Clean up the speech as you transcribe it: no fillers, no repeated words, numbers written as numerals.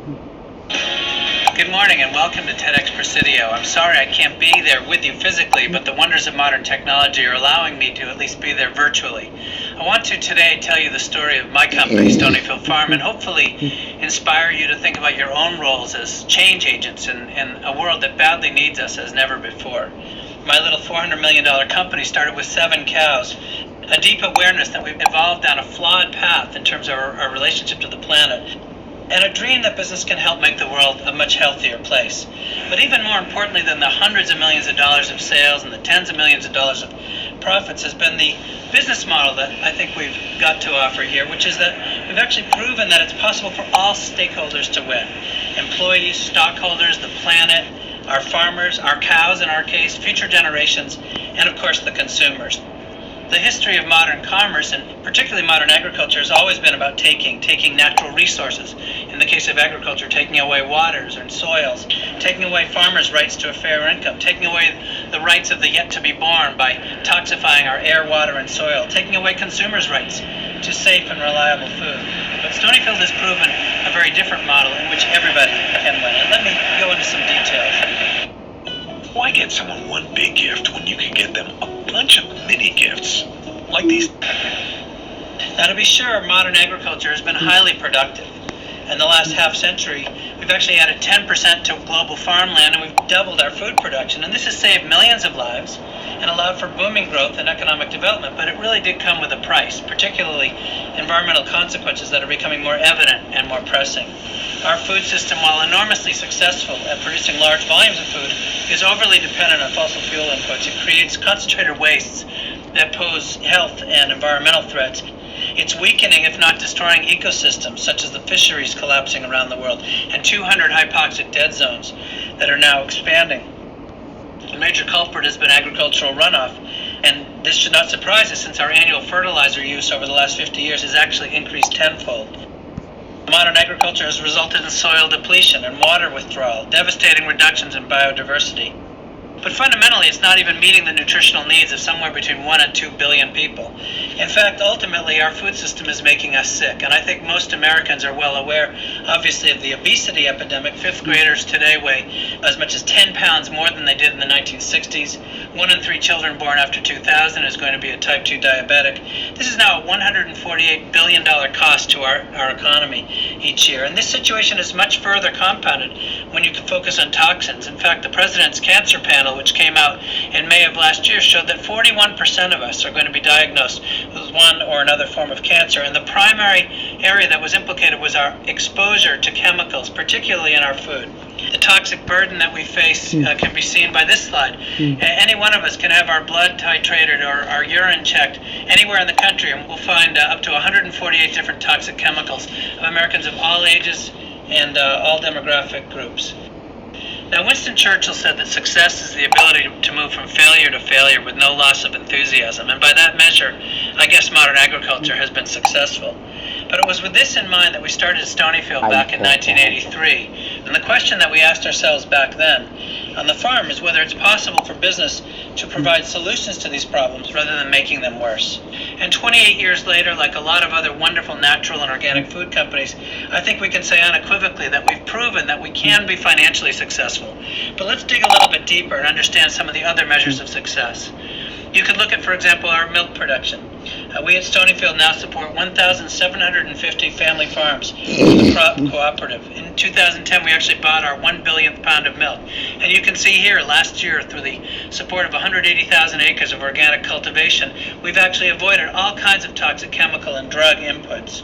Good morning and welcome to TEDx Presidio. I'm sorry I can't be there with you physically, but the wonders of modern technology are allowing me to at least be there virtually. I want to today tell you the story of my company, Stonyfield Farm, and hopefully inspire you to think about your own roles as change agents in a world that badly needs us as never before. My little $400 million company started with 7 cows, a deep awareness that we've evolved down a flawed path in terms of our relationship to the planet, and a dream that business can help make the world a much healthier place. But even more importantly than the hundreds of millions of dollars of sales and the tens of millions of dollars of profits has been the business model that I think we've got to offer here, which is that we've actually proven that it's possible for all stakeholders to win. Employees, stockholders, the planet, our farmers, our cows in our case, future generations, and of course the consumers. The history of modern commerce, and particularly modern agriculture, has always been about taking natural resources. In the case of agriculture, taking away waters and soils, taking away farmers' rights to a fair income, taking away the rights of the yet-to-be-born by toxifying our air, water, and soil, taking away consumers' rights to safe and reliable food. But Stonyfield has proven a very different model in which everybody can win. And let me go into some details. Why get someone one big gift when you can get them a bunch of mini gifts like these? Now, to be sure, modern agriculture has been highly productive. In the last half century, we've actually added 10% to global farmland, and we've doubled our food production. And this has saved millions of lives and allowed for booming growth and economic development. But it really did come with a price, particularly environmental consequences that are becoming more evident and more pressing. Our food system, while enormously successful at producing large volumes of food, is overly dependent on fossil fuel inputs. It creates concentrated wastes that pose health and environmental threats. It's weakening, if not destroying, ecosystems, such as the fisheries collapsing around the world, and 200 hypoxic dead zones that are now expanding. A major culprit has been agricultural runoff, and this should not surprise us since our annual fertilizer use over the last 50 years has actually increased tenfold. Modern agriculture has resulted in soil depletion and water withdrawal, devastating reductions in biodiversity. But fundamentally, it's not even meeting the nutritional needs of somewhere between 1 and 2 billion people. In fact, ultimately, our food system is making us sick, and I think most Americans are well aware, obviously, of the obesity epidemic. 5th graders today weigh as much as 10 pounds more than they did in the 1960s. 1 in 3 children born after 2000 is going to be a type 2 diabetic. This is now a $148 billion cost to our economy each year, and this situation is much further compounded when you can focus on toxins. In fact, the President's Cancer Panel, which came out in May of last year, showed that 41% of us are going to be diagnosed with one or another form of cancer. And the primary area that was implicated was our exposure to chemicals, particularly in our food. The toxic burden that we face can be seen by this slide. Any one of us can have our blood titrated or our urine checked anywhere in the country, and we'll find up to 148 different toxic chemicals of Americans of all ages and all demographic groups. Now, Winston Churchill said that success is the ability to move from failure to failure with no loss of enthusiasm, and by that measure, I guess modern agriculture has been successful. But it was with this in mind that we started Stonyfield back in 1983, and the question that we asked ourselves back then on the farm is whether it's possible for business to provide solutions to these problems rather than making them worse. And 28 years later, like a lot of other wonderful natural and organic food companies, I think we can say unequivocally that we've proven that we can be financially successful. But let's dig a little bit deeper and understand some of the other measures of success. You could look at, for example, our milk production. We at Stonyfield now support 1,750 family farms through the crop cooperative. In 2010, we actually bought our 1 billionth pound of milk. And you can see here, last year, through the support of 180,000 acres of organic cultivation, we've actually avoided all kinds of toxic chemical and drug inputs.